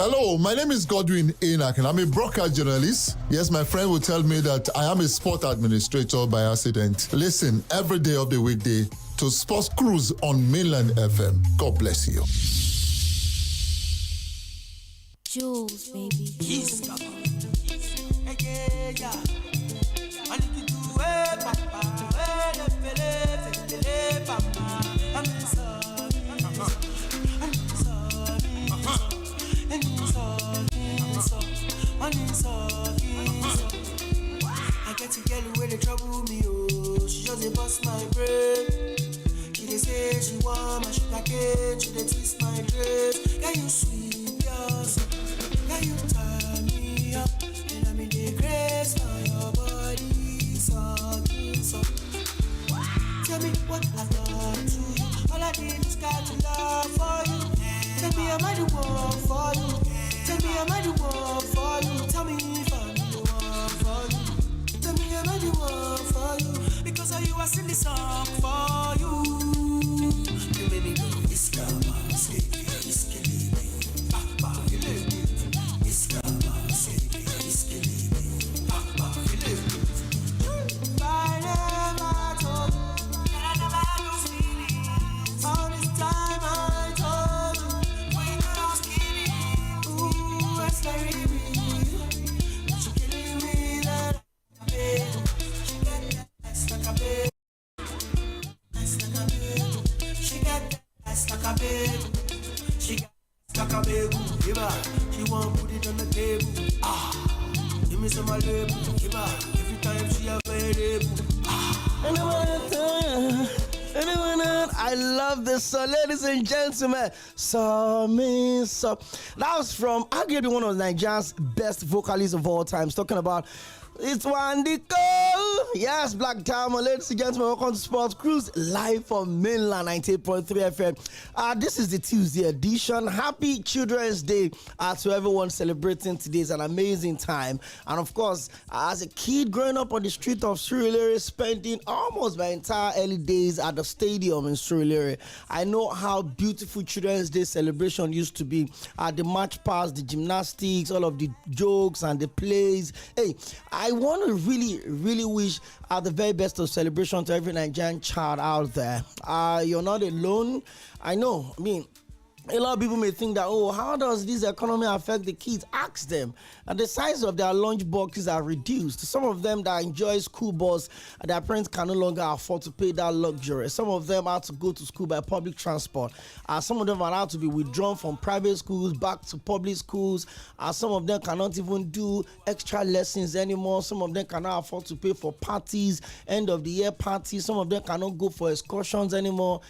Hello, my name is Godwin Enoch, and I'm a broadcast journalist. Yes, my friend will tell me that I am a sport administrator by accident. Listen every day of the weekday to Sports Cruise on Mainland FM. God bless you. Jules, baby. Kiss, come on. Yeah. I need to do it, papa. I'm I get to get where they trouble me, oh. She just dey bust my brain. She dey say she want my sugar cane. She dey twist my dress. Yeah, you sweet, yes. Yeah, you turn me up. And I'm in the grace for your body. So. Tell me what I've done to you. All I did is got to love for you. Tell me am I the one for you. Tell me am I the one for you. Tell me if I'm the one for you. Tell me am I the one for you. Because of you I sing this song for you. You made me go **Ýyskałam, She won't put it on the table. Give me some of my label. Give her every time she available. I love this song, ladies and gentlemen. So. That was from arguably one of Nigeria's best vocalists of all times, talking about it's Wandiko. Yes, Black Diamond. Ladies and gentlemen, welcome to Sports Cruise live from Mainland 98.3 FM. This is the Tuesday edition. Happy Children's Day to everyone celebrating today. It's an amazing time. And of course, as a kid growing up on the street of Sᴘᴜ, spending almost my entire early days at the stadium in Sᴘᴜ, I know how beautiful Children's Day celebration used to be. The march past, the gymnastics, all of the jokes and the plays. Hey, I want to really wish the very best of celebration to every Nigerian child out there. You're not alone. I know. A lot of people may think that, how does this economy affect the kids? Ask them. And the size of their lunch boxes are reduced. Some of them that enjoy school bus, their parents can no longer afford to pay that luxury. Some of them have to go to school by public transport. Some of them are allowed to be withdrawn from private schools back to public schools. Some of them cannot even do extra lessons anymore. Some of them cannot afford to pay for parties, end of the year parties. Some of them cannot go for excursions anymore.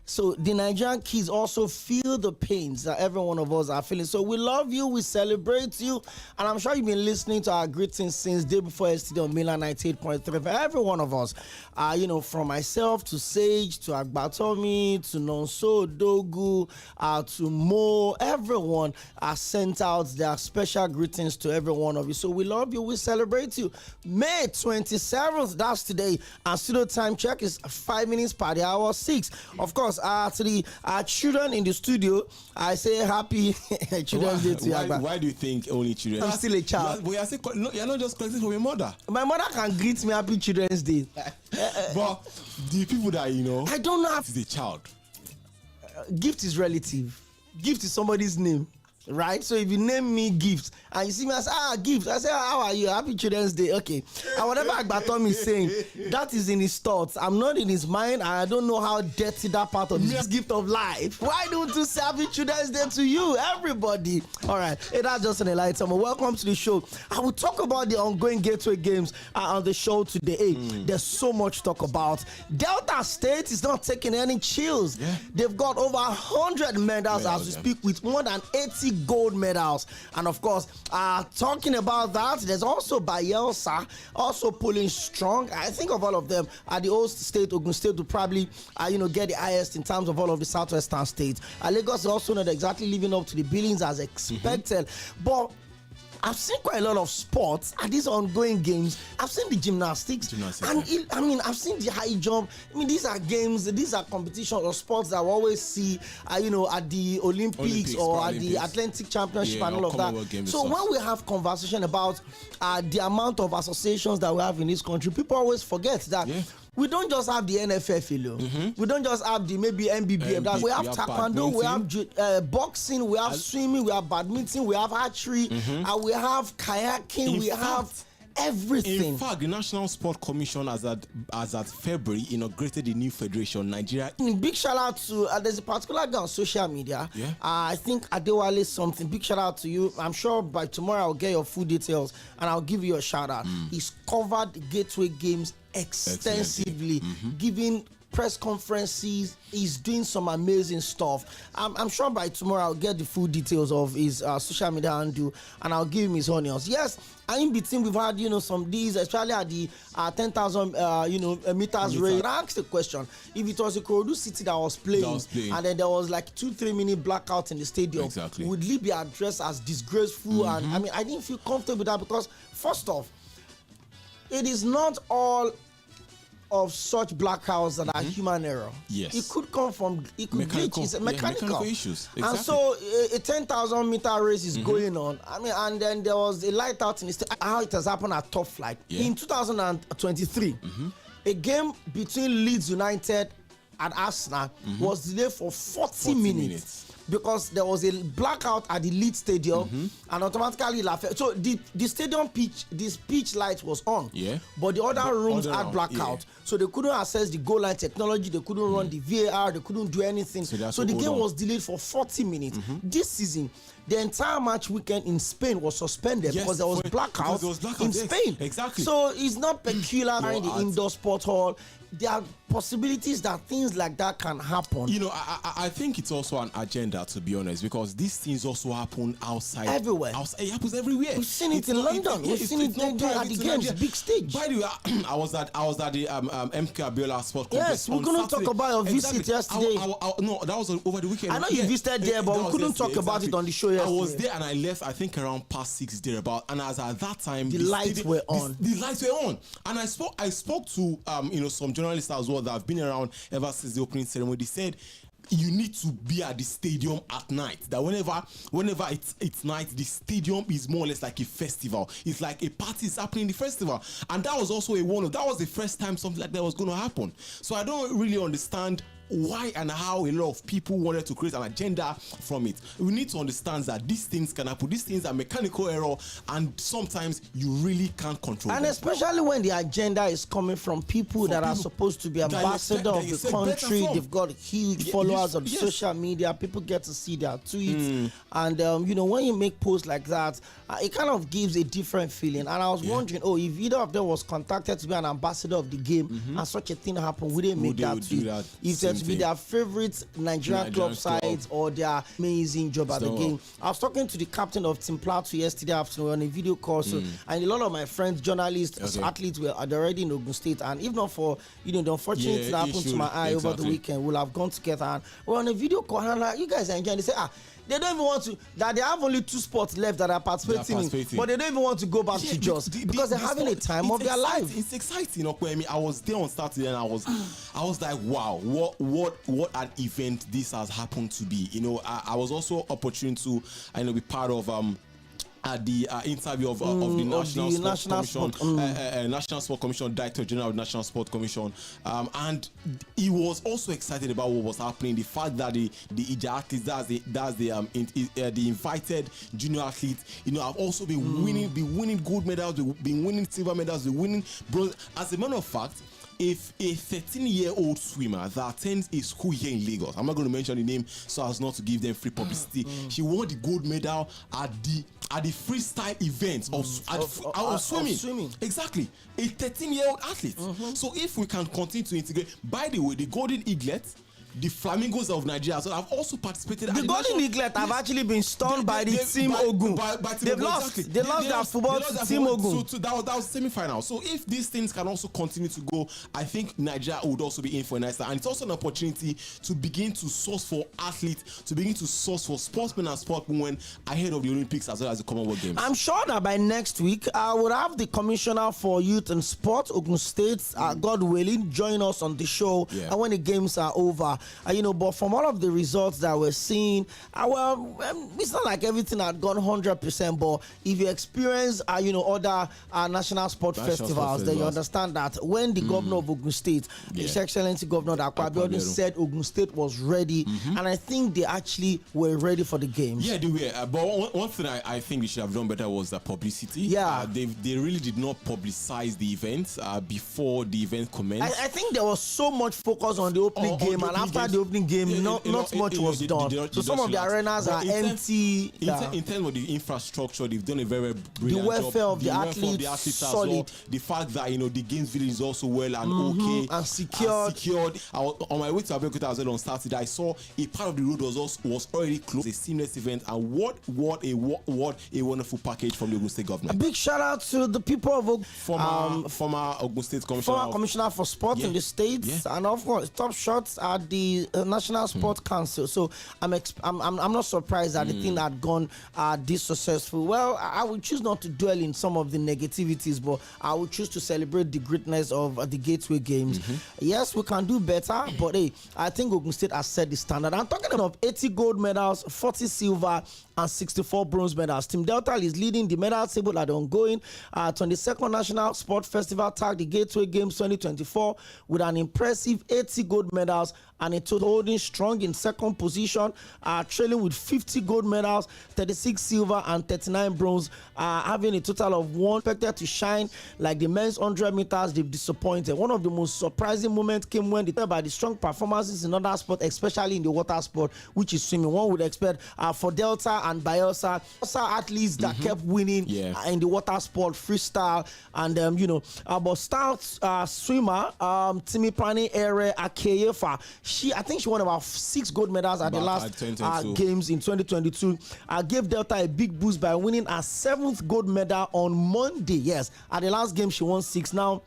So the Nigerian kids also feel the pains that every one of us are feeling. So we love you, we celebrate you, and I'm sure you've been listening to our greetings since day before yesterday on Mainland 98.3. For every one of us, from myself to Sage to Agbatomi to Nonso Dogu to Mo, everyone sent out their special greetings to every one of you. So we love you, we celebrate you. May 27th, that's today, and studio time check is 5 minutes per the hour 6. Of course, to the children in the studio, I say happy Children's Day to you. Why do you think only children? I'm still a child. You're not just collecting from your mother. My mother can greet me happy Children's Day. But the people that I don't know. Is a child. Gift is relative. Gift is somebody's name. Right? So if you name me Gift and you see me as Gift, I say, how are you? Happy Children's Day. Okay. And whatever Agbatom is saying, that is in his thoughts. I'm not in his mind, and I don't know how dirty that part of this gift of life. Why don't you say Happy Children's Day to you, everybody? All right. Hey, that's just an enlightenment. Welcome to the show. I will talk about the ongoing Gateway Games on the show today. Hey, there's so much to talk about. Delta State is not taking any chills. Yeah. They've got over 100 medals as we speak, with more than 80 gold medals. And of course, talking about that, there's also Bayelsa also pulling strong. I think of all of them, the host state, Ogun State, will probably get the highest in terms of all of the southwestern states. Lagos is also not exactly living up to the billings as expected. But I've seen quite a lot of sports at these ongoing games. I've seen the gymnastics. And I've seen the high jump. I mean, these are games, these are competitions or sports that we always see, at the Olympics or at the Atlantic Championship and all of that. So when we have conversation about the amount of associations that we have in this country, people always forget that we don't just have the NFF, we don't just have the maybe NBBF. We have taekwondo, we have boxing, we have swimming, we have badminton, we have archery, and we have kayaking, we have everything. In fact, the National Sport Commission as at February inaugurated the new federation, Nigeria. Big shout out to there's a particular guy on social media. I think Adewale something. Big shout out to you. I'm sure by tomorrow I'll get your full details and I'll give you a shout out. He's covered the Gateway Games extensively, giving press conferences. He's doing some amazing stuff. I'm sure by tomorrow I'll get the full details of his social media handle and I'll give him his onions. Yes, and in between we've had some these, especially at the 10,000 meters race. I asked the question, if it was a Ikorodu City that was playing and then there was like 2-3 minute blackout in the stadium, would Lee be addressed as disgraceful? And I mean, I didn't feel comfortable with that because first off, it is not all of such blackouts that are human error. Yes, it could come from mechanical issues. Exactly. And so a 10,000 meter race is going on. I mean, and then there was a light out in the how it has happened at Top Flight in 2023. A game between Leeds United and Arsenal was delayed for 40 minutes. Because there was a blackout at the Leeds Stadium, and automatically so the stadium pitch, this pitch light was on, but the other rooms had blackout, so they couldn't access the goal line technology, they couldn't run the VAR, they couldn't do anything. So the game was delayed for 40 minutes. This season, the entire match weekend in Spain was suspended because there was blackout in Spain. Exactly. So it's not peculiar in the indoor sport hall. There are possibilities that things like that can happen. I think it's also an agenda, to be honest, because these things also happen outside. Everywhere. It happens everywhere. We've seen it in London. We've seen it at the games, big stage. By the way, I was at the MK Abiola Sport Complex. Yes, we couldn't talk about your visit yesterday. No, that was over the weekend. I know you visited there, but we couldn't talk about it on the show yesterday. I was there and I left, I think, around past 6 thereabout. And as at that time, the lights were on. The lights were on. And I spoke to some journalists as well that have been around ever since the opening ceremony. They said you need to be at the stadium at night. That whenever it's night, the stadium is more or less like a festival. It's like a party is happening in the festival. And that was also that was the first time something like that was going to happen. So I don't really understand why and how a lot of people wanted to create an agenda from it. We need to understand that these things can happen. These things are mechanical error, and sometimes you really can't control them. And especially when the agenda is coming from people that are supposed to be ambassador of the country. They've got huge followers on social media. People get to see their tweets. And, when you make posts like that, it kind of gives a different feeling. And I was wondering, if either of them was contacted to be an ambassador of the game and such a thing happened, would they make that tweet? If to be their favorite Nigerian club sides or their amazing job at the game. I was talking to the captain of Team Plateau yesterday afternoon on a video call, and a lot of my friends, journalists, athletes were already in Ogun State, and if not for the unfortunate that happened to my eye over the weekend, we'll have gone together and we're on a video call, and I'm like, you guys are enjoying. They say, they don't even want to, that they have only 2 sports left that are participating in, but they don't even want to go back to just because they're having a time of their life. It's exciting, I was there on Saturday and I was like, wow, what an event this has happened to be. I was also opportune to be part of the interview of the National Sport Commission, Director General of the National Sport Commission, and he was also excited about what was happening. The fact that the Ija athletes, the invited junior athletes, have also been winning gold medals, been winning silver medals, been winning bronze. As a matter of fact, if a 13-year-old swimmer that attends a school here in Lagos, I'm not going to mention the name so as not to give them free publicity, she won the gold medal at the freestyle event of swimming. Exactly. A 13-year-old athlete. So if we can continue to integrate, by the way, the golden eaglet the Flamingos of Nigeria, so I've also participated. The Golden Eaglet have actually been stunned by the Team Ogun. They've lost. They lost their football to Team Ogun. That was semi-final. So if these things can also continue to go, I think Nigeria would also be in for a nice time. And it's also an opportunity to begin to source for athletes, to begin to source for sportsmen and sportswomen ahead of the Olympics as well as the Commonwealth Games. I'm sure that by next week, I will have the Commissioner for Youth and Sport, Ogun State, God willing, join us on the show when the games are over. But from all of the results that we're seeing, it's not like everything had gone 100%, but if you experience, other national sport festivals, then you understand that when the governor of Ogun State, His Excellency Governor Akpo Abiodun, said Ogun State was ready, and I think they actually were ready for the games. Yeah, they were. But one thing I think they should have done better was the publicity. Yeah. They really did not publicize the event before the event commenced. I think there was so much focus on the opening game, and after the opening game, not much was done. So some of the arenas are empty. In terms of the infrastructure, they've done a very brilliant job. The welfare of the athletes solid. Well. The fact that the games village is also well and okay and secured. I was on my way to Abeokuta as well on Saturday. I saw a part of the road was already closed. A seamless event, and what a wonderful package from the Ogun State government. A big shout out to the people of Ogun. Former Ogun State Commissioner. Former Commissioner for Sport in the States, and of course top shots at the National Sport Council. So I'm not surprised that the thing had gone this successful. Well, I would choose not to dwell in some of the negativities, but I would choose to celebrate the greatness of the Gateway Games. Yes, we can do better, but hey, I think Ogun State has set the standard. I'm talking about 80 gold medals, 40 silver, and 64 bronze medals. Team Delta is leading the medal table at the ongoing 22nd National Sport Festival tag, the Gateway Games 2024, with an impressive 80 gold medals and a total holding strong in second position, trailing with 50 gold medals, 36 silver, and 39 bronze, having a total of one. Expected to shine like the men's 100 meters, they've disappointed. One of the most surprising moments came when by the strong performances in other sports, especially in the water sport, which is swimming. One would expect for Delta and Bayelsa athletes that kept winning in the water sport, freestyle, and but star swimmer Cጾᴛᴏʀᴛs Cʀᴜɪsᴇ, I think she won about 6 gold medals at the last games in 2022. Gave Delta a big boost by winning her 7th gold medal on Monday. Yes, at the last game she won 6. Now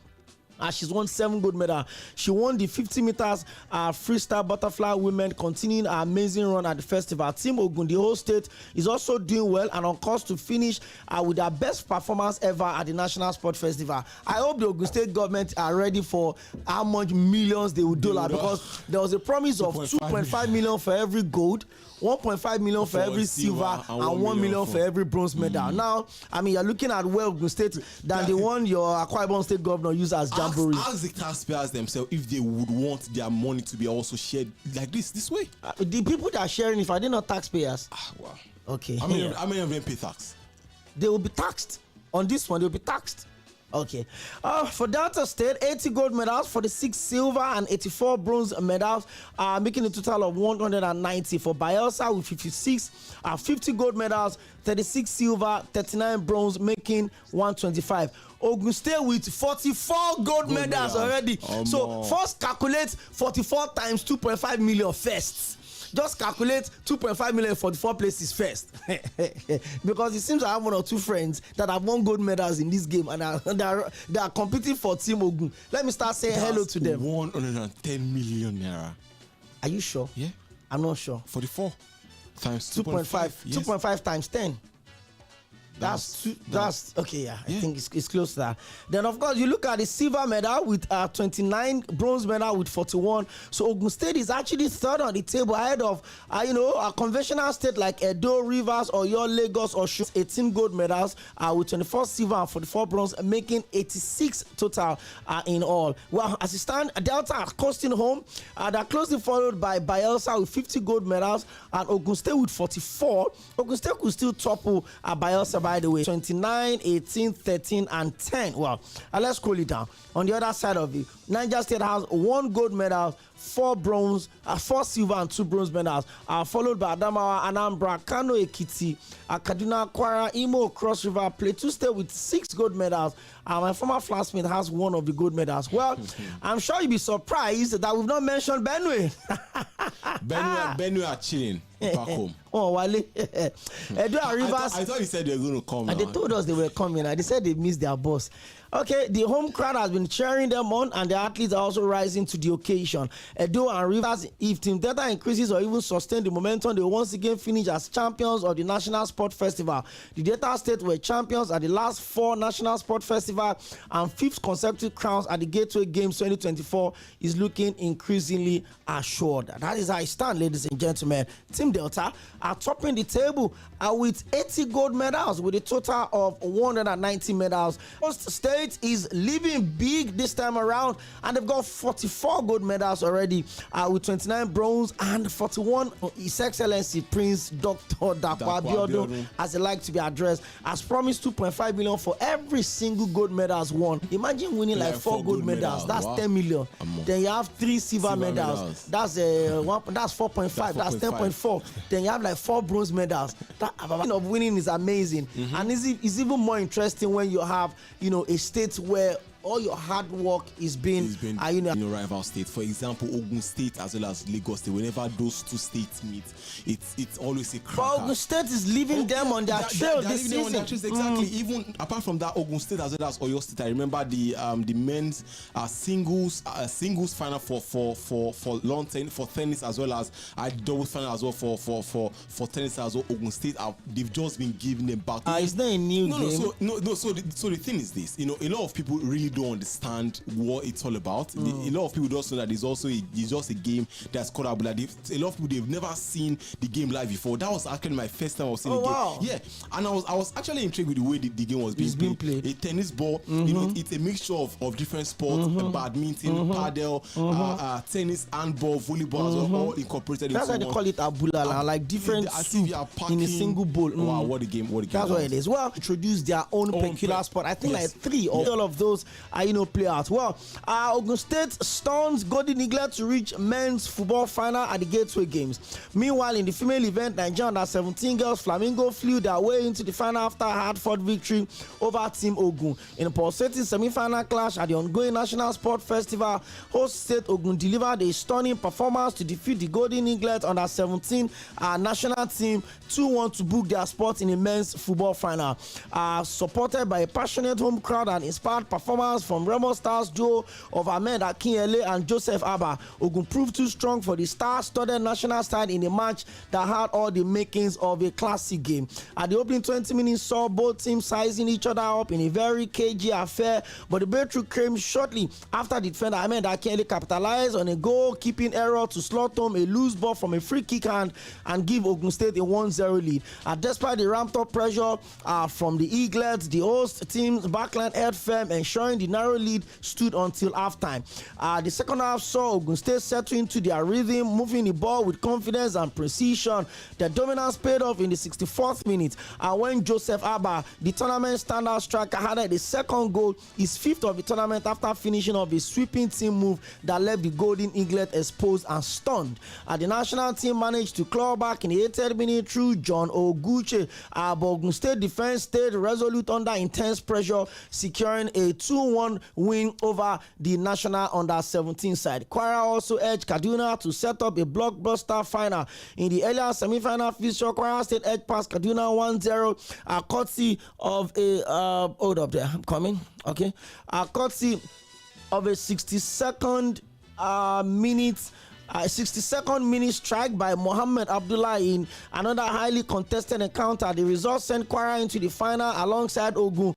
she's won 7 gold medals. She won the 50 meters freestyle butterfly women, continuing her amazing run at the festival. Team Ogun, the whole state, is also doing well and on course to finish with their best performance ever at the National Sport Festival. I hope the Ogun State government are ready for how much millions they will dollar, because there was a promise of 2.5 million for every gold, 1.5 million for every silver, and 1 million for every bronze medal. Now, you're looking at Ogun State than the one your Akwa Ibom State governor used as jamboree. Ask the taxpayers themselves if they would want their money to be also shared like this way. The people that are sharing, if I did not taxpayers. Wow. Okay. How many of them pay tax? They will be taxed. On this one, they will be taxed. Okay. For Delta State, 80 gold medals, 46 silver, and 84 bronze medals, making a total of 190. For Bayelsa with 56, 50 gold medals, 36 silver, 39 bronze, making 125. Ogun State with 44 gold medals already. So first calculate 44 times 2.5 million first. Just calculate 2.5 million for the 4 places first. Because it seems I have 1 or 2 friends that have won gold medals in this game, and they are competing for Team Ogun. Let me start saying hello to them. 110 million naira. Are you sure? Yeah. I'm not sure. 44 times 2.5. Yes. 2.5 times 10. That's okay. Yeah, I think it's close to that. Then of course you look at the silver medal with 29, bronze medal with 41. So Ogun State is actually 3rd on the table, ahead of a conventional state like Edo, Rivers, or your Lagos or 18 gold medals with 24 silver and 44 bronze, making 86 total in all. Well, as it stands, Delta are coasting home. They're closely followed by Bayelsa with 50 gold medals and Ogun State with 44. Ogun State could still topple Bayelsa by by the way. 29, 18, 13, and 10. Well, let's scroll it down. On the other side of it, Niger State has 1 gold medal, 4 bronze, 4 silver, and 2 bronze medals, followed by Adamawa, Anambra, Kano Ekiti, Kaduna, Kwara, Imo, Cross River, Plateau State with 6 gold medals. My former classmate has 1 of the gold medals. Well, I'm sure you'll be surprised that we've not mentioned Benue. Benue are chilling back home. Oh, Wale. Edo Rivers. I thought you said they were going to come. And they told us they were coming. And they said they missed their boss. Okay, the home crowd has been cheering them on, and the athletes are also rising to the occasion. Edo and Rivers, if Team Delta increases or even sustain the momentum, they will once again finish as champions of the National Sport Festival. The Delta State were champions at the last 4 National Sport Festival, and 5th consecutive crowns at the Gateway Games 2024 is looking increasingly assured. That is how I stand, ladies and gentlemen. Team Delta are topping the table with 80 gold medals, with a total of 190 medals. Most State is living big this time around, and they've got 44 gold medals already, with 29 bronze and 41. His Excellency Prince Dr. Dapo Abiodun, as they like to be addressed, has promised 2.5 million for every single gold medals won. Imagine winning like 4 gold medals. That's 10 million. Then you have 3 silver medals. That's 4.5. That's 10.4. Then you have like 4 bronze medals. That of winning is amazing, and it's even more interesting when you have, a state where all your hard work is being rival state. For example, Ogun State as well as Lagos State. Whenever those 2 states meet, it's always a cracker. But Ogun State is leaving them on their trail this season. Exactly. Even apart from that, Ogun State as well as Oyo State. I remember the men's singles final for lawn tennis, for tennis, as well as doubles final as well for tennis as well. Ogun State they've just been giving them back. It's not a new game. So the thing is this. A lot of people really don't understand what it's all about. A lot of people don't know that it's just a game that's called up. Like a lot of people, they've never seen the game live before. That was actually my first time I was seeing the game. Wow. Yeah, and I was actually intrigued with the way the game was being played. A tennis ball, it's a mixture of different sports: badminton, paddle, tennis, handball, volleyball, as well, all incorporated. That's why they call it abula, like different soup in a single bowl. Wow, what a game! That's what it is. Well, introduce their own peculiar sport. I think like 3 of all of those play out. Well, Ogun State stuns Golden Eagle to reach men's football final at the Gateway Games. Meanwhile, in the female event, Nigeria under-17 girls Flamingo flew their way into the final after a hard-fought victory over Team Ogun. In a pulsating semi-final clash at the ongoing National Sport Festival, host State Ogun delivered a stunning performance to defeat the Golden Eaglet under-17 national team 2-1 to book their spot in the men's football final. Supported by a passionate home crowd and inspired performance from Remo Stars duo of Ahmed Akinyele and Joseph Abba, Ogun proved too strong for the star-studded national side in a match that had all the makings of a classic game. At the opening 20 minutes saw both teams sizing each other up in a very cagey affair, but the breakthrough came shortly after the defender Ahmed Akinyele capitalized on a goalkeeping error to slot home a loose ball from a free kick and give Ogun State a 1-0 lead. Despite the ramped-up pressure from the Eaglets, the host team's backline held firm, ensuring the narrow lead stood until halftime. The second half saw Ogun State settle into their rhythm, moving the ball with confidence and precision. Their dominance paid off in the 64th minute when Joseph Abba, the tournament standout striker, added the second goal, his 5th of the tournament, after finishing off a sweeping team move that left the Golden Eaglet exposed and stunned. The national team managed to claw back in the 80th minute through John Oguche, but Ogun State defense stayed resolute under intense pressure, securing a 2-1 win over the national under-17 side. Kwara also edged Kaduna to set up a blockbuster final. In the earlier semi-final fixture, Kwara State edged past Kaduna 1-0, courtesy of a hold up there, I'm coming. Okay, courtesy of a 62nd minute strike by Mohammed Abdullah in another highly contested encounter. The result sent Kwara into the final alongside Ogun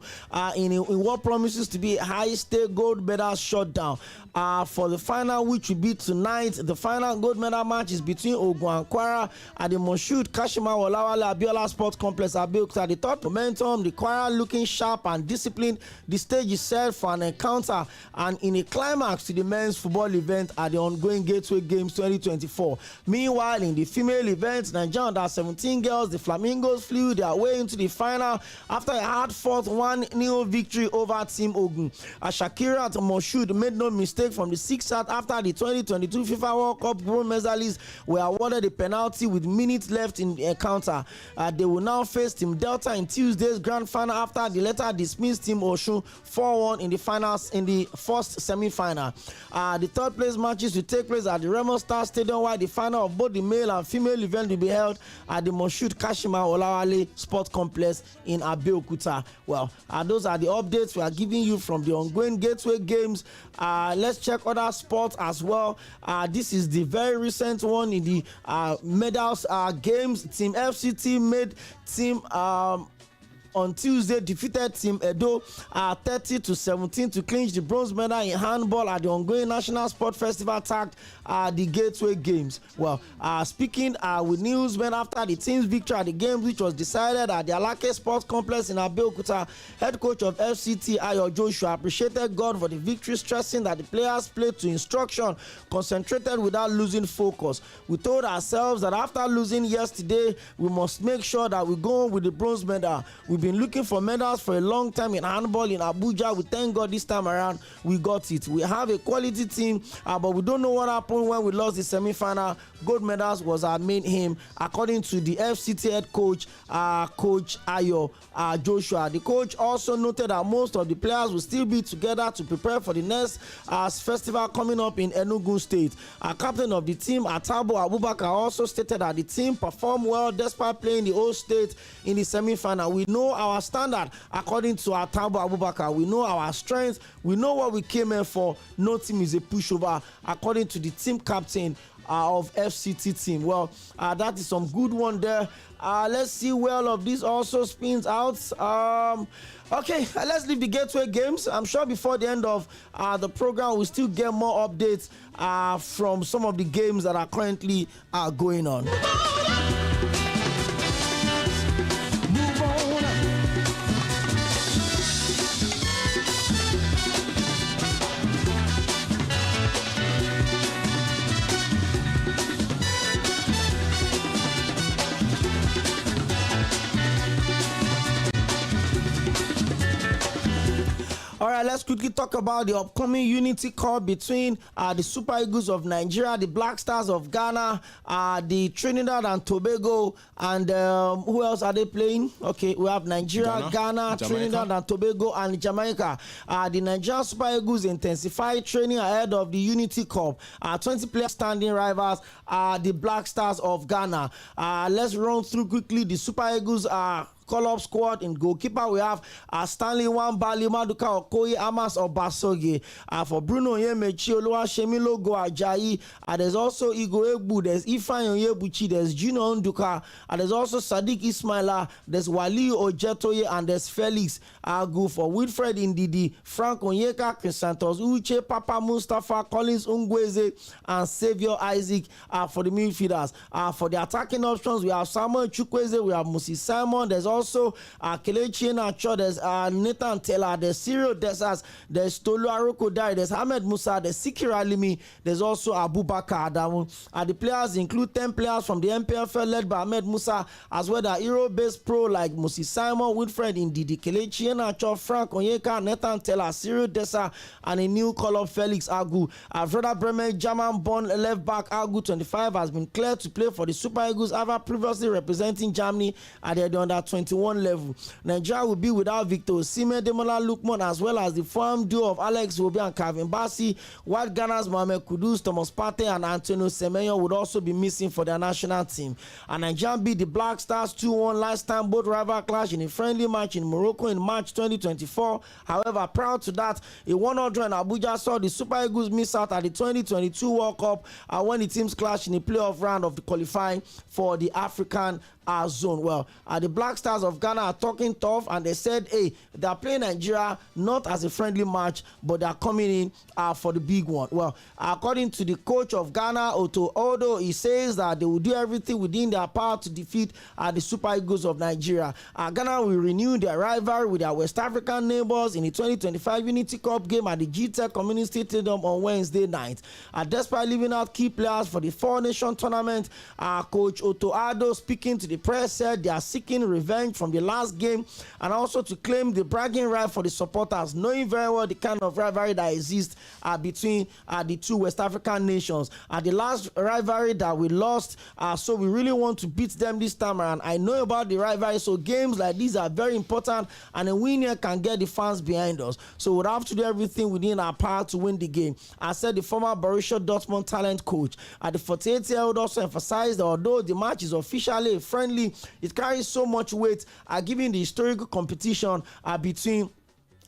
in what promises to be a high-stake gold medal showdown. for the final, which will be tonight. The final gold medal match is between Ogun and Kwara at the Moshood Kashima Olawale Abiola Sports Complex Abeokuta. The third momentum, the Kwara looking sharp and disciplined. The stage is set for an encounter and in a climax to the men's football event at the ongoing Gateway Games 2024. Meanwhile, in the female event, Nigeria under-17 girls, the Flamingos flew their way into the final after a hard-fought 1-0 victory over Team Ogun. Shakira at Moshood made no mistake from the 6th start after the 2022 FIFA World Cup gold medalists were awarded a penalty with minutes left in the encounter. They will now face Team Delta in Tuesday's grand final after the latter dismissed Team Osun 4-1 in the finals in the first semi-final. The third place matches will take place at the Remo Star Stadium, while the final of both the male and female event will be held at the Moshood Kashima Olawale Sports Complex in Abeokuta. Well, those are the updates we are giving you from the ongoing Gateway Games. Let's check other sports as well. This is the very recent one in the medals games. Team FCT made team on Tuesday defeated Team Edo 30-17 to clinch the bronze medal in handball at the ongoing National Sport Festival tagged the Gateway Games. Well, speaking with newsmen after the team's victory at the games, which was decided at the Aláké Sports Complex in Abeokuta, head coach of FCT Ayo Joshua appreciated God for the victory, stressing that the players played to instruction, concentrated without losing focus. We told ourselves that after losing yesterday, we must make sure that we go on with the bronze medal. We've been looking for medals for a long time in handball in Abuja. We thank God this time around we got it. We have a quality team, but we don't know what happened when we lost the semi-final. Gold medals was our main aim, according to the FCT head coach, Coach Ayo Joshua. The coach also noted that most of the players will still be together to prepare for the next festival coming up in Enugu State. Captain of the team, Atabo Abubakar, also stated that the team performed well despite playing the host state in the semi-final. We know our standard, according to Atabo Abubakar. We know our strength. We know what we came here for. No team is a pushover, according to the team captain of FCT team. Well, that is some good one there. Let's see where all of this also spins out. Okay, let's leave the Gateway Games. I'm sure before the end of the program, we'll still get more updates from some of the games that are currently going on. All right, let's quickly talk about the upcoming Unity Cup between the Super Eagles of Nigeria, the Black Stars of Ghana, the Trinidad and Tobago, and who else are they playing? Okay, we have Nigeria, Ghana, Trinidad and Tobago, and Jamaica. The Nigerian Super Eagles intensify training ahead of the Unity Cup. 20 players standing rivals are the Black Stars of Ghana. Let's run through quickly the Super Eagles call-up squad. In goalkeeper, we have Stanley Wambali, Maduka Okoye, Amas Obasoge. For Bruno Yemechi, Oluwasemi Logo Ajayi. There's also Igor Egbu, there's Ifeanyi Onyebuchi, there's Junior Nduka, there's also Sadiq Ismaila, there's Wali Ojetoye, and there's Felix Agu. For Wilfred Ndidi, Frank Onyeka, Chris Santos Uche, Papa Mustafa, Collins Ungweze, and Xavier Isaac for the midfielders. For the attacking options, we have Samuel Chukwueze, we have Musi Simon, there's also Kelechi Iheanacho, there's Nathan Taylor, there's Cyril Desas, there's Tolu Arokodare, there's Ahmed Musa, there's Sikir Alimi, there's also Abubakar Adamu. The players include 10 players from the MPFL led by Ahmed Musa, as well as Euro-based pro like Musi Simon, Wilfred Ndidi, Kelechi Iheanacho, Frank Onyeka, Nathan Taylor, Cyril Desa, and a new call-up Felix Agu. Vreda Bremen, German-born left-back Agu, 25, has been cleared to play for the Super Eagles, ever previously representing Germany at the under-21 level. Nigeria will be without Victor Osimhen, Demola Lookman, as well as the farm duo of Alex Iwobi and Calvin Bassey. While Ghana's Mohamed Kudus, Thomas Partey, and Antonio Semenyo would also be missing for their national team. And Nigeria beat the Black Stars 2-1 last time both rival clash in a friendly match in Morocco in March 2024. However, prior to that, a 1-0 draw in Abuja saw the Super Eagles miss out at the 2022 World Cup when the teams clashed in the playoff round of the qualifying for the African zone. Well, the Black Stars of Ghana are talking tough, and they said, hey, they're playing Nigeria not as a friendly match, but they're coming in for the big one. Well, according to the coach of Ghana, Odo, he says that they will do everything within their power to defeat the Super Eagles of Nigeria. Ghana will renew their rivalry with their West African neighbors in the 2025 Unity Cup game at the GTech Community Stadium on Wednesday night. Despite leaving out key players for the Four Nation tournament, coach Odo, speaking to the press, said they are seeking revenge from the last game and also to claim the bragging right for the supporters, knowing very well the kind of rivalry that exists between the two West African nations. The last rivalry that we lost, so we really want to beat them this time around. I know about the rivalry, so games like these are very important, and a win here can get the fans behind us. So we'll have to do everything within our power to win the game. I said the former Borussia Dortmund talent coach. The 48-year-old also emphasized that although the match is officially friendly, it carries so much weight given the historical competition between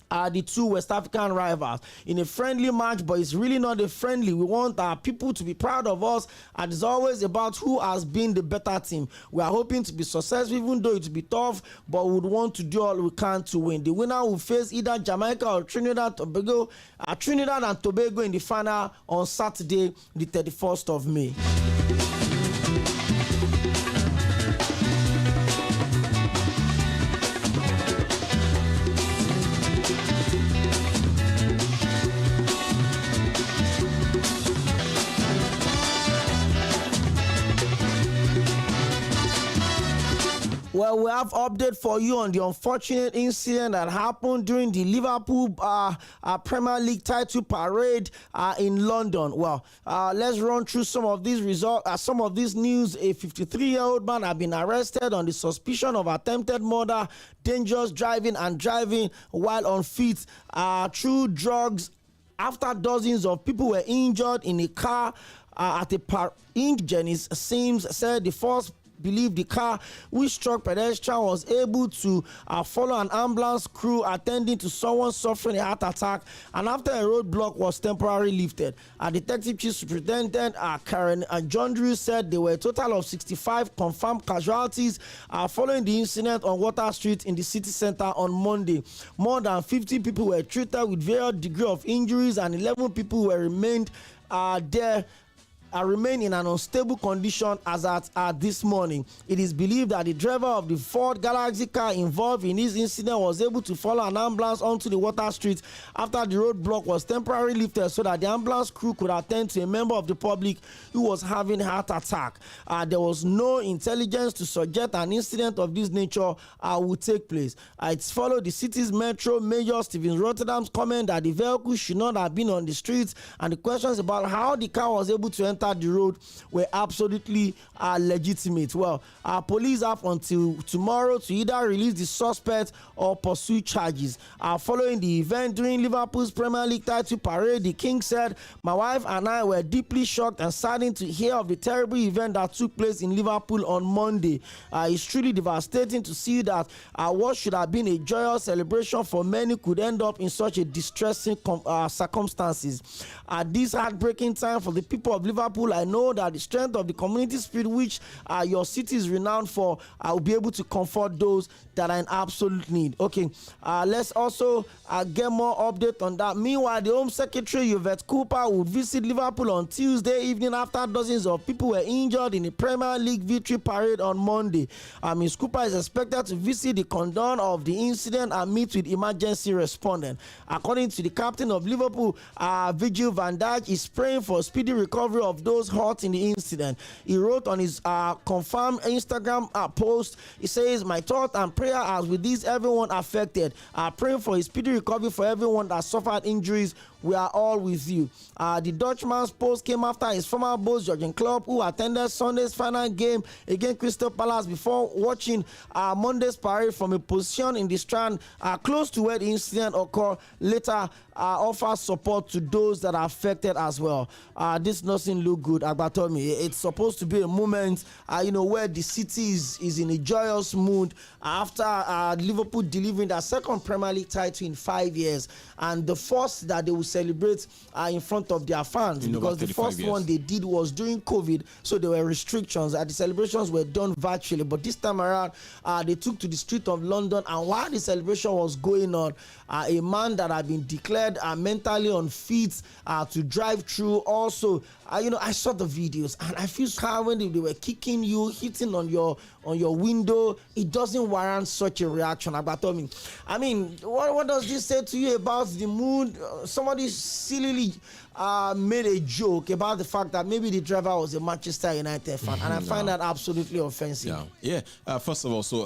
the two West African rivals in a friendly match, but it's really not a friendly. We want people to be proud of us, and it's always about who has been the better team. We are hoping to be successful, even though it will be tough, but we would want to do all we can to win. The winner will face either Jamaica or Trinidad and Tobago in the final on Saturday, the 31st of May. Well, we have update for you on the unfortunate incident that happened during the Liverpool Premier League title parade in London. Well, let's run through some of these results, some of this news. A 53-year-old man has been arrested on the suspicion of attempted murder, dangerous driving, and driving while unfit through drugs after dozens of people were injured in a car at a parade. Janice Sims said the force believe the car which struck pedestrian was able to follow an ambulance crew attending to someone suffering a heart attack, and after a roadblock was temporarily lifted. Detective Chief Superintendent Karen John said there were a total of 65 confirmed casualties following the incident on Water Street in the city center on Monday. More than 50 people were treated with various degrees of injuries, and 11 people were remain in an unstable condition as at this morning. It is believed that the driver of the Ford Galaxy car involved in this incident was able to follow an ambulance onto the Water Street after the roadblock was temporarily lifted so that the ambulance crew could attend to a member of the public who was having a heart attack. There was no intelligence to suggest an incident of this nature would take place. It followed the city's Metro Mayor Stephen Rotterdam's comment that the vehicle should not have been on the streets, and the questions about how the car was able to enter the road were absolutely legitimate. Well, police have until tomorrow to either release the suspect or pursue charges. Following the event during Liverpool's Premier League title parade, the King said, "My wife and I were deeply shocked and saddened to hear of the terrible event that took place in Liverpool on Monday. It's truly devastating to see that what should have been a joyous celebration for many could end up in such a distressing circumstances. At this heartbreaking time for the people of Liverpool, I know that the strength of the community spirit which your city is renowned for will be able to comfort those that are in absolute need." Okay, let's also get more update on that. Meanwhile, the Home Secretary Yvette Cooper would visit Liverpool on Tuesday evening after dozens of people were injured in the Premier League victory parade on Monday. Ms. Cooper is expected to visit the condom of the incident and meet with emergency respondents. According to the captain of Liverpool, Virgil van Dijk, is praying for speedy recovery of those hurt in the incident. He wrote on his confirmed Instagram post, he says, "My thought and prayer are with these everyone affected. Praying for a speedy recovery for everyone that suffered injuries. We are all with you." The Dutchman's post came after his former boss Jurgen Klopp, who attended Sunday's final game against Crystal Palace before watching Monday's parade from a position in the Strand close to where the incident occurred, later offers support to those that are affected as well. This doesn't look good, Agbatomi. It's supposed to be a moment where the city is in a joyous mood after Liverpool delivering their second Premier League title in 5 years, and the first that they will celebrate in front of their fans, because the first one they did was during COVID, so there were restrictions. The celebrations were done virtually, but this time around they took to the street of London, and while the celebration was going on, a man that had been declared mentally unfit to drive through also, I saw the videos and I feel scared when they were kicking you, hitting on your window. It doesn't warrant such a reaction. I mean, what does this say to you about the mood? Somebody sillily made a joke about the fact that maybe the driver was a Manchester United fan, and I find that absolutely offensive. First of all, so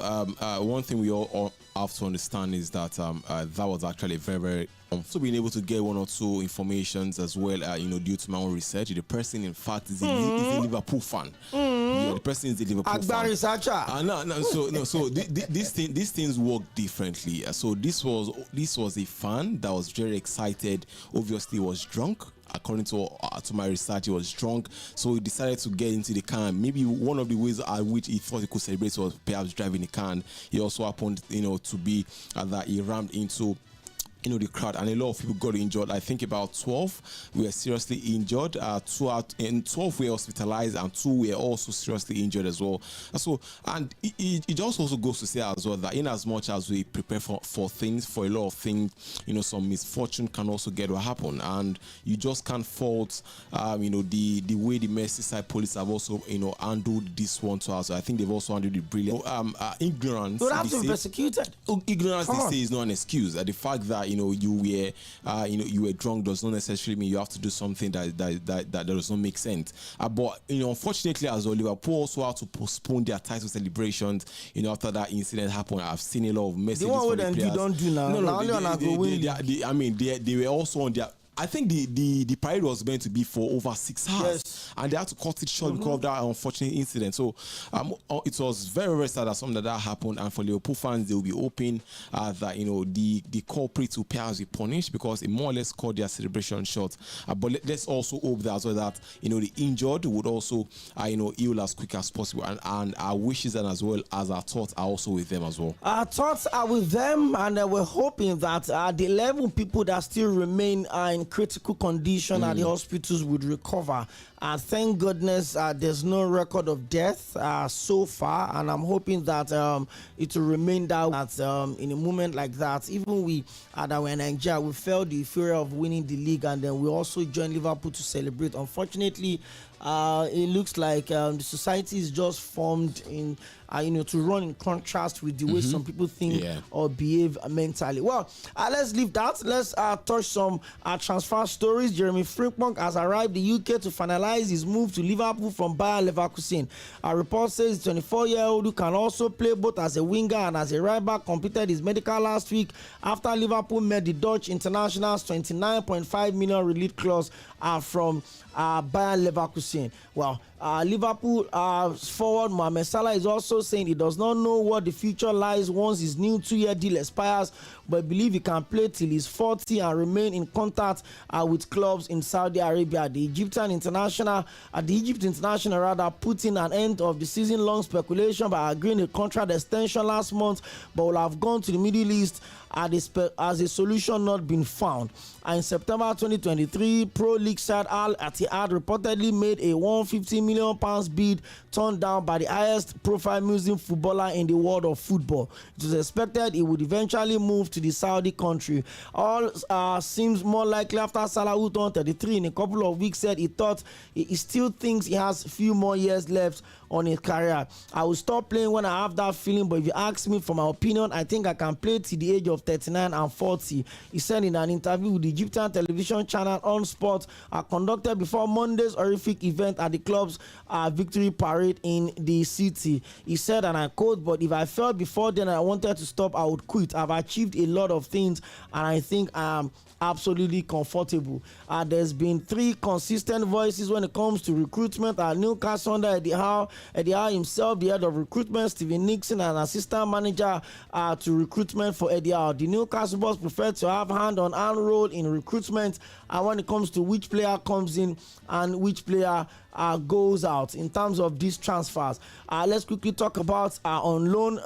one thing we all have to understand is that that was actually very, very so being able to get one or two informations as well, due to my own research. The person, in fact, is a Liverpool fan. Yeah, the person is a Liverpool fan. So these things work differently. So this was a fan that was very excited. Obviously, was drunk. According to my research, he was drunk, so he decided to get into the car. Maybe one of the ways at which he thought he could celebrate was perhaps driving the car. He also happened, to be that he rammed into the crowd, and a lot of people got injured. I think about 12 were seriously injured. 12 were hospitalized, and 2 were also seriously injured as well. So, and it just also goes to say as well that in as much as we prepare for a lot of things, some misfortune can also get what happen, and you just can't fault, the way the Merseyside police have also, handled this one to us. I think they've also handled it brilliant. Ignorance. You have to be persecuted. Ignorance, they say, is not an excuse. The fact that you were drunk does not necessarily mean you have to do something that does not make sense. But unfortunately, as well, Liverpool also had to postpone their title celebrations. After that incident happened, I've seen a lot of messages from the players. You don't do now. They were also on their. I think the parade was meant to be for over 6 hours, and they had to cut it short because of that unfortunate incident. So it was very, very sad that something that happened, and for Liverpool fans, they will be hoping that the culprits will be punished, because it more or less cut their celebration short. But let's also hope that as well that the injured would also heal as quick as possible, and our wishes and as well as our thoughts are also with them as well. Our thoughts are with them, and we're hoping that the 11 people that still remain in critical condition at the hospitals would recover. Thank goodness there's no record of death so far, and I'm hoping that it will remain that in a moment like that, even we that were in Nigeria, we felt the euphoria of winning the league, and then we also joined Liverpool to celebrate. Unfortunately, it looks like the society is just formed in to run in contrast with the way some people think or behave mentally. Well, let's leave that. Let's touch some transfer stories. Jeremy Frimpong has arrived the UK to finalize his move to Liverpool from Bayer Leverkusen. A report says the 24-year-old, who can also play both as a winger and as a right back, completed his medical last week after Liverpool met the Dutch international's 29.5 million release clause from Bayer Leverkusen. Well, Liverpool forward Mohamed Salah is also saying he does not know what the future lies once his new 2-year deal expires, but believe he can play till he's 40 and remain in contact with clubs in Saudi Arabia. The Egypt international put in an end of the season-long speculation by agreeing a contract extension last month, but will have gone to the Middle East as a solution not been found. In September 2023, Pro League side Al Ittihad reportedly made a £150 million bid turned down by the highest profile Muslim footballer in the world of football. It was expected he would eventually move to the Saudi country. All seems more likely after Salah, who turned 33 in a couple of weeks, said he still thinks he has a few more years left on his career. I will stop playing when I have that feeling, but if you ask me for my opinion, I think I can play till the age of 39 and 40. He said in an interview with the Egyptian television channel On Sport, conducted before Monday's horrific event at the club's victory parade in the city. He said, and I quote, "But if I felt before then I wanted to stop, I would quit. I've achieved a lot of things, and I think I'm absolutely comfortable." There's been 3 consistent voices when it comes to recruitment at Newcastle under Eddie Howe himself, the head of recruitment, Stephen Nixon, and assistant manager to recruitment for Eddie Howe. The Newcastle boss prefer to have hand-on-hand role in recruitment, and when it comes to which player comes in and which player goes out in terms of these transfers. Let's quickly talk about on loan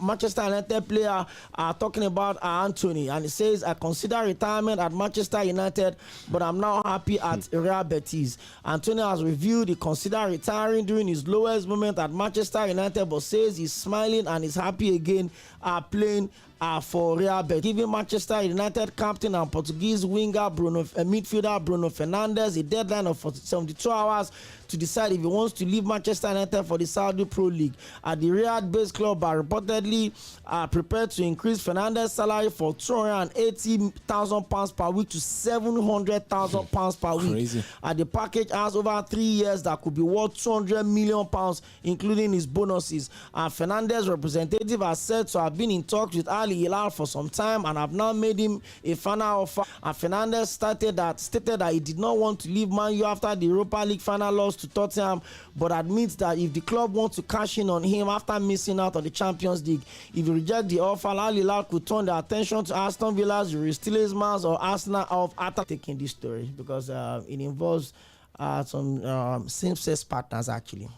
Manchester United player talking about Anthony, and he says, I consider retirement at Manchester United, but I'm now happy at Real Betis. Anthony has revealed he considered retiring during his lowest moment at Manchester United, but says he's smiling and is happy again playing for Real Betis, giving Manchester United captain and Portuguese winger midfielder Bruno Fernandes a deadline of 72 hours to decide if he wants to leave Manchester United for the Saudi Pro League. The Riyadh-based club are reportedly prepared to increase Fernandes' salary for £280,000 per week to £700,000 per week. Crazy. The package has over 3 years that could be worth £200 million, including his bonuses. Fernandes' representative has said to have been in talks with Aḻ for some time and have now made him a final offer. Fernandes stated that he did not want to leave Man U after the Europa League final loss to Tottenham, but admits that if the club wants to cash in on him after missing out on the Champions League, if he rejects the offer, Aḻ could turn their attention to Aston Villa's Iİrsᴛ or Arsenal of taking this story, because it involves some same-sex partners actually.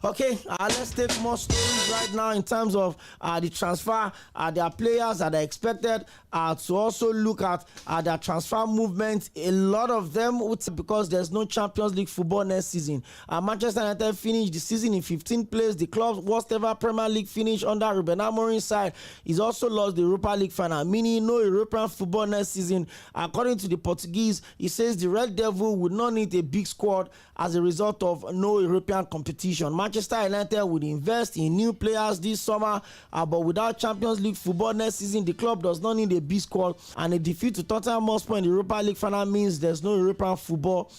Okay, let's take more stories right now in terms of the transfer. There are players that are expected to also look at their transfer movement. A lot of them because there's no Champions League football next season. Manchester United finished the season in 15th place. The club's worst ever Premier League finish under Rúben Amorim's side. He's also lost the Europa League final, meaning no European football next season. According to the Portuguese, he says the Red Devil would not need a big squad as a result of no European competition. Manchester United would invest in new players this summer, but without Champions League football next season, the club does not need a big squad, and a defeat to Tottenham Hotspur in the Europa League final means there's no European football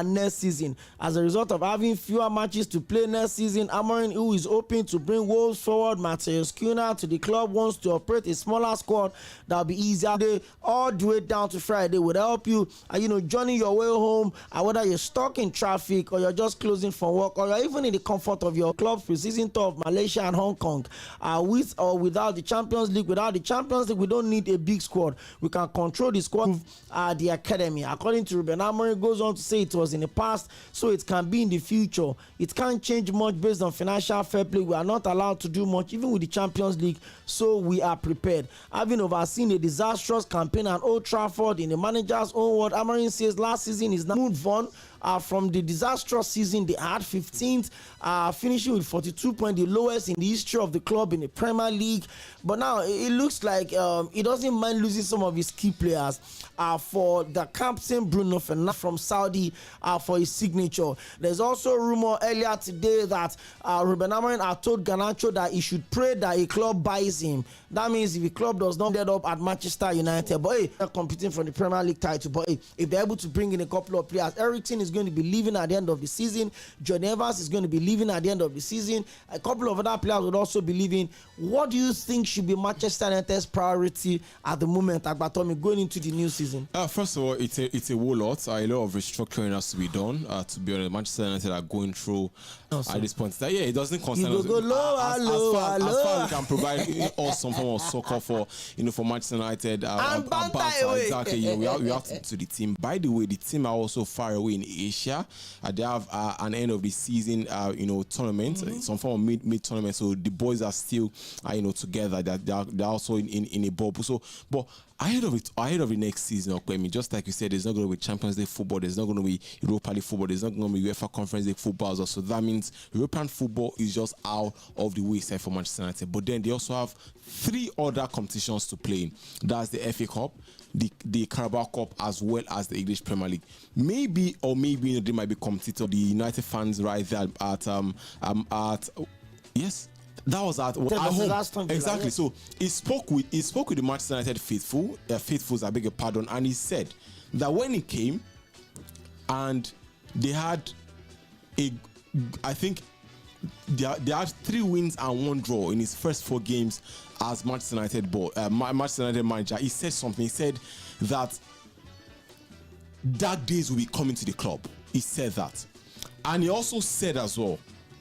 next season. As a result of having fewer matches to play next season, Amorim, who is hoping to bring Wolves forward Matheus Cunha to the club, wants to operate a smaller squad that will be easier. All the way down to Friday would help you, journey your way home, whether you're stuck in traffic or you're just closing from work, or you're even in the comfort of your club's pre-season tour of Malaysia and Hong Kong. With or without the Champions League, we don't need a big squad. We can control the squad, the academy. According to Rúben Amorim, goes on to say it was in the past, so it can be in the future. It can't change much based on financial fair play. We are not allowed to do much, even with the Champions League, so we are prepared. Having overseen a disastrous campaign at Old Trafford in the manager's own word, Amorim says last season is now moved on. From the disastrous season they had, 15th, finishing with 42 points, the lowest in the history of the club in the Premier League. But now it looks like he doesn't mind losing some of his key players for the captain Bruno Fernandes from Saudi for his signature. There's also a rumor earlier today that Rúben Amorim had told Garnacho that he should pray that a club buys him. That means if the club does not end up at Manchester United, but they're competing for the Premier League title, but if they're able to bring in a couple of players, Eriksen is going to be leaving at the end of the season. John Evans is going to be leaving at the end of the season. A couple of other players would also be leaving. What do you think should be Manchester United's priority at the moment, Agbatomi, going into the new season? First of all, it's a whole lot. A lot of restructuring has to be done. To be honest, Manchester United are going through at this point. It doesn't concern us. As far as we can provide us some form of support for Manchester United. Exactly. We have to the team. By the way, the team are also far away in Asia. They have an end of the season, tournament, some form of mid tournament. So the boys are still, together. They're also in a bubble. So, but ahead of the next season, just like you said, there's not going to be Champions League football. There's not going to be Europa League football. There's not going to be UEFA Conference League football. So that means European football is just out of the way for Manchester United. But then they also have 3 other competitions to play in. That's the FA Cup, the Carabao Cup, as well as the English Premier League. Maybe they might be competing. The United fans right there at yes. That was at home. Exactly. Yes. So he spoke with the Manchester United faithfuls, I beg your pardon, and he said that when he came and they had I think they had 3 wins and 1 draw in his first 4 games as Manchester United manager. He said something. He said that dark days will be coming to the club. He said that, and he also said as well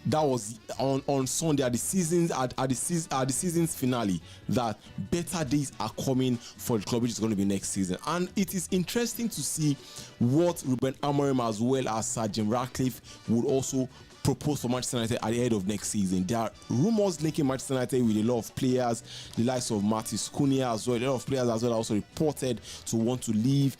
that was on Sunday at the season's finale, that better days are coming for the club, which is going to be next season. And it is interesting to see what Ruben Amorim as well as Sir Jim Ratcliffe would also propose for Manchester United at the end of next season. There are rumors linking Manchester United with a lot of players, the likes of Matis Cunha as well. A lot of players as well are also reported to want to leave.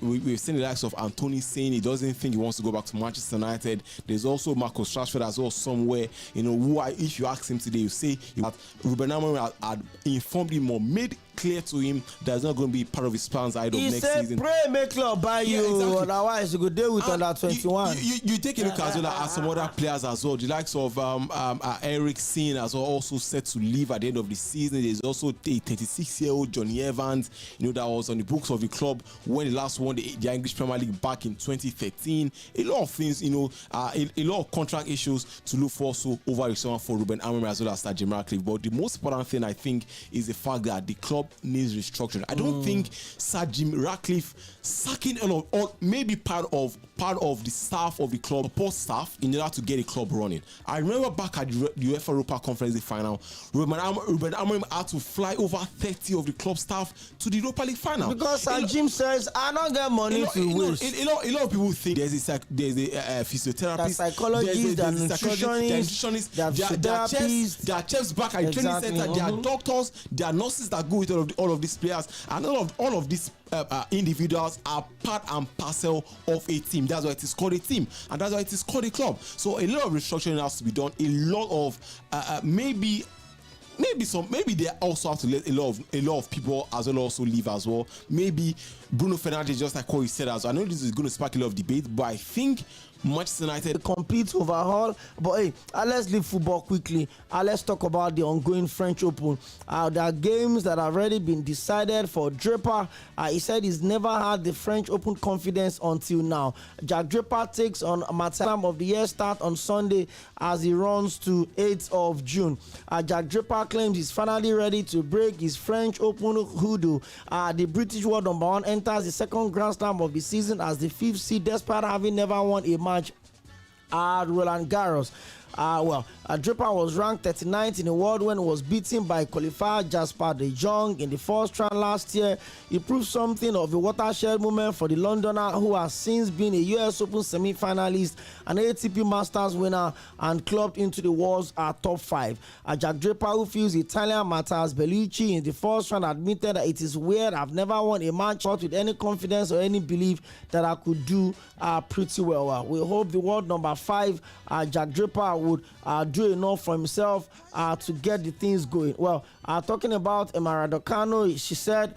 We've seen the likes of Anthony saying he doesn't think he wants to go back to Manchester United. There's also Marcus Rashford as well somewhere. If you ask him today, you say that Ruben Amorim had informed him or made clear to him that's not going to be part of his plans ahead of next season. He said, pray make club buy you, exactly. Otherwise you go deal with under 21. You take a look as well at some other players as well. The likes of Iṛsᴛ as well also set to leave at the end of the season. There's also a 36-year-old Johnny Evans, that was on the books of the club when he last won the English Premier League back in 2013. A lot of things, a lot of contract issues to look for over the summer for Ruben Amorim as well as Sir Jim Ratcliffe. But the most important thing I think is the fact that the club needs restructuring. I don't think Sir Jim Ratcliffe sacking or maybe part of the staff of the club, support staff, in order to get a club running. I remember back at the UEFA Europa Conference League final, Ruben Amorim had to fly over 30 of the club staff to the Europa League final because Sir Jim says, "I don't get money to waste." A lot of people think there's a physiotherapist, the psychologist, the nutritionist, there are chefs back at the training center, there are doctors, there are nurses that go with all of these players, and all of these individuals are part and parcel of a team. That's why it is called a team, and that's why it is called a club. So a lot of restructuring has to be done. A lot of maybe they also have to let a lot of people as well also leave as well. Maybe Bruno Fernandes, just like what he said as well. I know this is going to spark a lot of debate, but I think Manchester United a complete overhaul. But hey, let's leave football quickly. Let's talk about the ongoing French Open. There are games that have already been decided for Draper. He said he's never had the French Open confidence until now. Jack Draper takes on Martin of the year start on Sunday as he runs to 8th of June. Jack Draper claims he's finally ready to break his French Open hoodoo. The British world number one enters the second Grand Slam of the season as the 5th seed, despite having never won a match at Roland Garros. Draper was ranked 39th in the world when he was beaten by qualifier Jasper de Jong in the first round last year. He proved something of a watershed moment for the Londoner, who has since been a US Open semi-finalist, an ATP Masters winner, and clubbed into the world's top 5. Jack Draper, who feels Italian Matthias Bellucci in the first round, admitted that it is weird. I've never won a match with any confidence or any belief that I could do pretty well. We hope the world number 5, Jack Draper, would do enough for himself to get the things going. Talking about Emma Raducanu, she said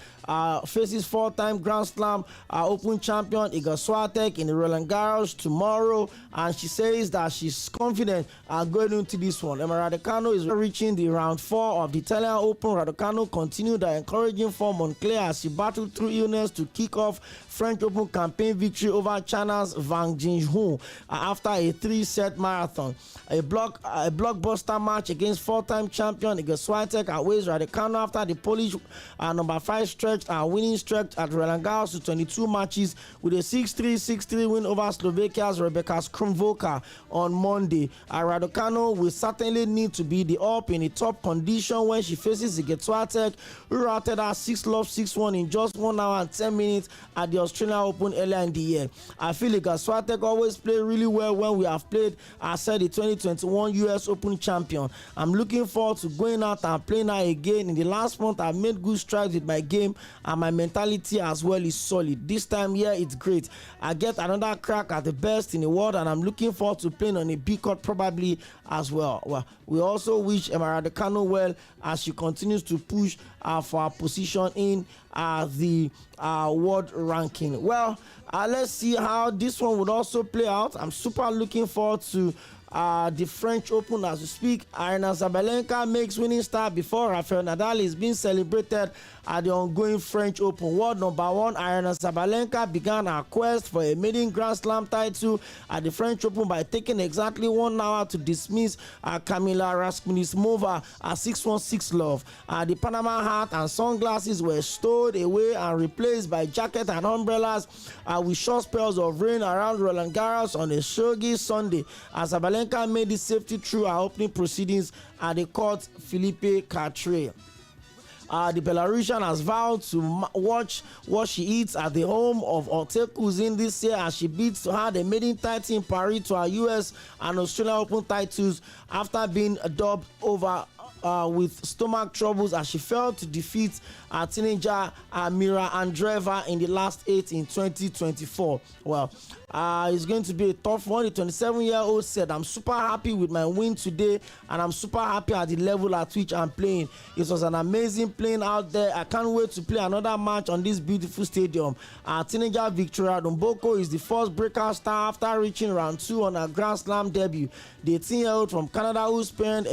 faces 4-time Grand Slam Open champion Iga Swiatek in the Roland Garros tomorrow, and she says that she's confident going into this one. Emma Raducanu is reaching the round 4 of the Italian Open. Raducanu continued her encouraging form on clay as she battled through illness to kick off French Open campaign victory over China's Wang Jinghu after a 3-set marathon. A blockbuster match against 4-time champion Iga Swiatek outweighs Raducanu after the Polish number 5 stretched her winning streak at Roland Garros to 22 matches with a 6-3, 6-3 win over Slovakia's Rebecca Skromvoka on Monday. Raducanu will certainly need to be in a top condition when she faces Iga Swiatek, who routed her 6-love, 6-1 in just 1 hour and 10 minutes at the Australian Open earlier in the year. I feel Iga Swiatek always play really well when we have played, I said, the 2021 US Open champion. I'm looking forward to going out and playing her again. In the last month, I've made good strides with my game, and my mentality as well is solid. This time, it's great. I get another crack at the best in the world, and I'm looking forward to playing on a big court probably as well. We also wish Emma Raducanu well as she continues to push for her position in the world ranking. Let's see how this one would also play out. I'm super looking forward to the French Open as we speak. Aryna Sabalenka makes winning start before Rafael Nadal is being celebrated at the ongoing French Open. World number 1 Aryna Sabalenka began her quest for a maiden Grand Slam title at the French Open by taking exactly 1 hour to dismiss Kamila Rakhmonova at 6-1, 6-love. The Panama hat and sunglasses were stowed away and replaced by jacket and umbrellas with short spells of rain around Roland Garros on a shogi Sunday. Sabalenka Olenka made it safety through her opening proceedings at the court Philippe Catre. The Belarusian has vowed to watch what she eats at the home of Hotel Cuisine this year as she bids to her the maiden title in Paris to her US and Australian Open titles after being dubbed over with stomach troubles as she failed to defeat teenager Mira Andreeva in the last 8 in 2024. Well, it's going to be a tough one. The 27-year-old said, "I'm super happy with my win today and I'm super happy at the level at which I'm playing. It was an amazing playing out there. I can't wait to play another match on this beautiful stadium." Teenager Victoria Domboko is the first breakout star after reaching round 2 on her Grand Slam debut. The 18-year-old from Canada, whose parents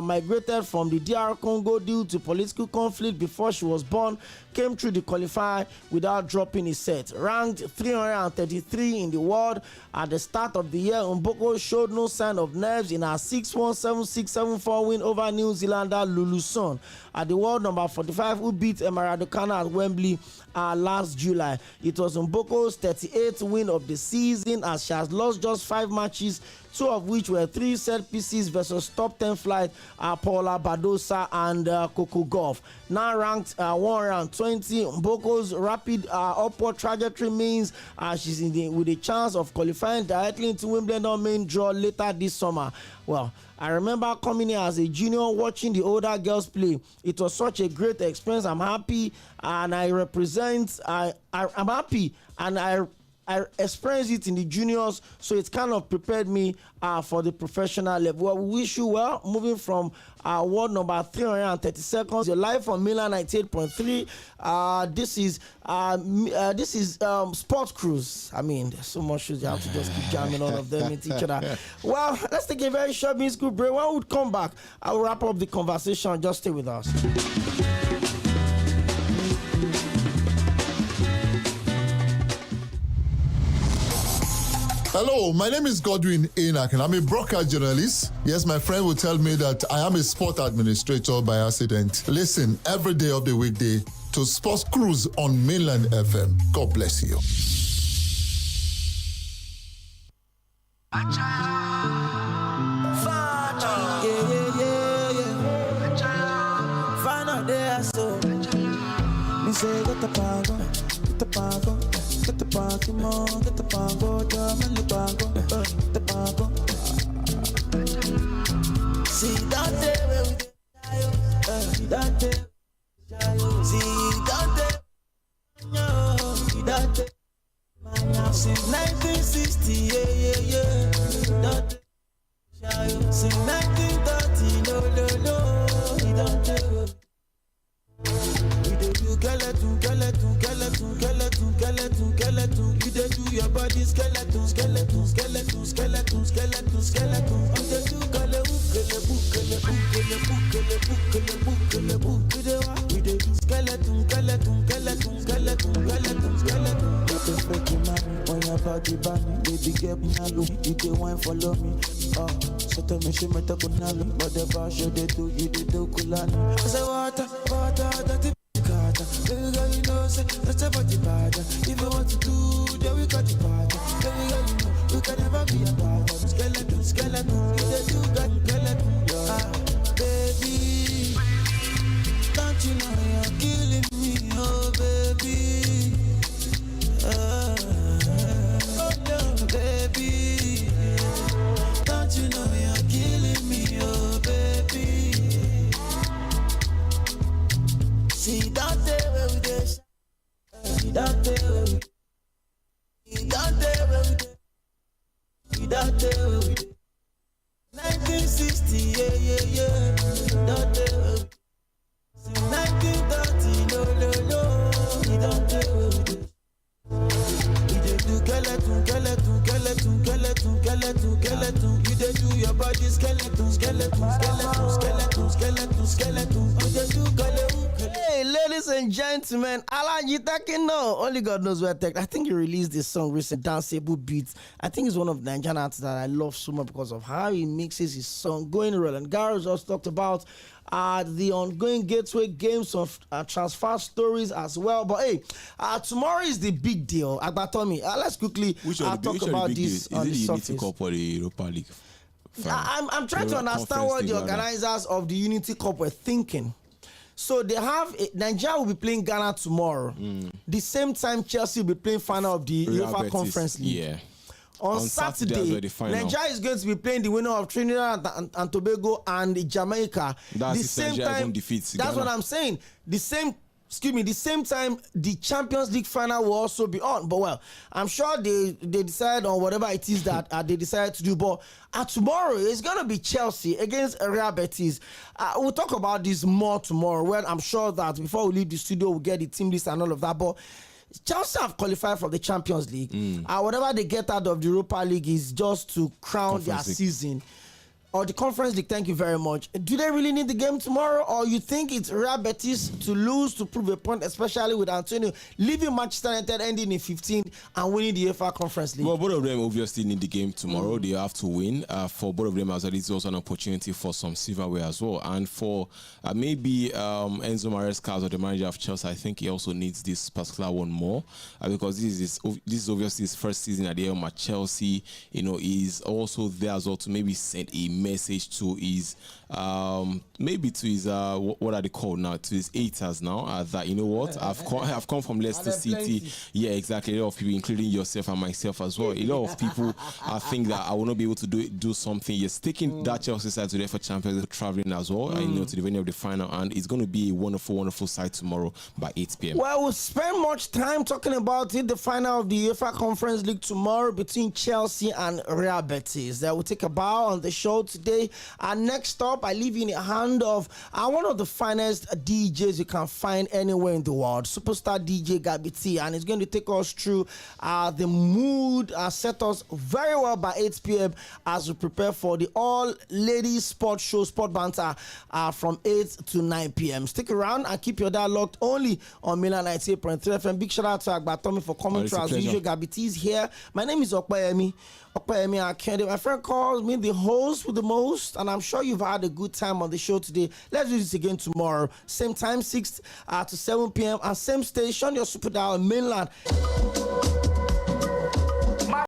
migrated from the DR Congo due to political conflict before she was born, came through the qualifier without dropping a set. Ranked 333 in the world at the start of the year, Mboko showed no sign of nerves in her 6-1, 7-6, 7-4 win over New Zealander Lulu Son at the world number 45, who beat Raducanu at Wembley last July. It was Mboko's 38th win of the season as she has lost just 5 matches, 2 of which were 3 set pieces versus top 10 flight Paula Badosa and Coco Gauff. Now ranked 120, Mboko's rapid upward trajectory means she's with a chance of qualifying directly into Wimbledon main draw later this summer. Well, I remember coming here as a junior watching the older girls play. It was such a great experience. I'm happy and I'm happy and I experienced it in the juniors, so it kind of prepared me for the professional level. Well, we wish you well. Moving from world number 332nd, you're live from Milan 98.3. This is Sports Cruise. I mean, there's so much shows you have to just keep jamming all of them into each other. Well, let's take a very short musical break. When we come back, I will wrap up the conversation. Just stay with us. Hello, my name is Cʀᴜɪnᴏ and I'm a broadcast journalist. Yes, my friend will tell me that I am a sport administrator by accident. Listen every day of the weekday to Sports Cruise on Mainland FM. God bless you. Get the party more, get the pango, drum and the pango, the pango. See that day where we see that day, see that day, see that day. Since 1960, yeah. That day, since 1930, no. That day. Skeleton. You dey do your body skeleton. You dey do when your body burning, baby get me now. You dey wine follow me. So tell me she met a good now, but the bar show they do, you dey do kulani. I say water, that baby girl, you know, say that's about the bad. If you want to do, then we got the bad. Baby girl, you know, we can never be apart. Skeleton, you dey do got skeleton. Baby, don't you know you're killing me, oh baby. Oh no, baby, don't you know you're killing me, oh baby. See that day where we dey, see that day where we, see that day where we dey, see that day where we dey. 1960, yeah. That day where we, since 1930, no. See that day where we dey. We dey do skeleton. You dey do your body skeleton. We dey do skeleton. Hey, ladies and gentlemen, Aлагฏonly God knows where I think he released this song recent, danceable beats. I think it's one of the Nigerian artists that I love so much because of how he mixes his song. Going real. And Gareth just talked about the ongoing Gateway games of transfer stories as well. But hey, tomorrow is the big deal. Agbatomi, let's quickly talk about this on the surface. Is it the Unity Cup or the Europa League? I'm trying to understand what the organizers of the Unity Cup were thinking. So they have Nigeria will be playing Ghana tomorrow. The same time Chelsea will be playing final of the UEFA Conference League. Yeah. On Saturday, Nigeria is going to be playing the winner of Trinidad and Tobago and Jamaica. That's the same time. That's Ghana. what I'm saying. The same time the Champions League final will also be on. But well, I'm sure they decide on whatever it is that they decide to do. But tomorrow it's gonna be Chelsea against Real Betis. We'll talk about this more tomorrow. Well, I'm sure that before we leave the studio, we'll get the team list and all of that. But Chelsea have qualified for the Champions League. Whatever they get out of the Europa League is just to crown their season. Or the Conference League, thank you very much. Do they really need the game tomorrow? Or you think it's Real Betis to lose to prove a point, especially with Antonio leaving Manchester United ending in 15th and winning the UEFA Conference League? Well, both of them obviously need the game tomorrow. They have to win. For both of them as well, it's also an opportunity for some silverware as well. And for maybe Enzo Maresca or the manager of Chelsea, I think he also needs this particular one more because this is obviously his first season at the helm at Chelsea. You know, he's also there as well to maybe send a message to his maybe to his what are they called now, to his haters now, that you know what, I've come from Leicester City. Yeah, exactly. A lot of people, including yourself and myself as well, a lot of people think that I will not be able to do something. Yes, taking that Chelsea side to the FA Champions League, traveling as well, you know, to the venue of the final, and it's going to be a wonderful side tomorrow by 8 p.m. Well, we'll spend much time talking about it, the final of the UEFA Conference League tomorrow between Chelsea and Real Betis. That will take a bow on the show today. And next up, I leave you in the hand of one of the finest DJs you can find anywhere in the world, superstar DJ Gabby T, and he's going to take us through the mood, set us very well by 8 p.m. as we prepare for the all-ladies sports show, Sport Banter, from 8 to 9 p.m. Stick around and keep your dial locked only on Milan 98.3 FM. Big shout out to Agbatomi for coming through as usual. Gabby T is here. My name is ᴑᴏᴜ Aᴅᴜᴜ. My friend calls me the host with the most, and I'm sure you've had a good time on the show today. Let's do this again tomorrow. Same time, 6 to 7 p.m. and same station, your super dial mainland.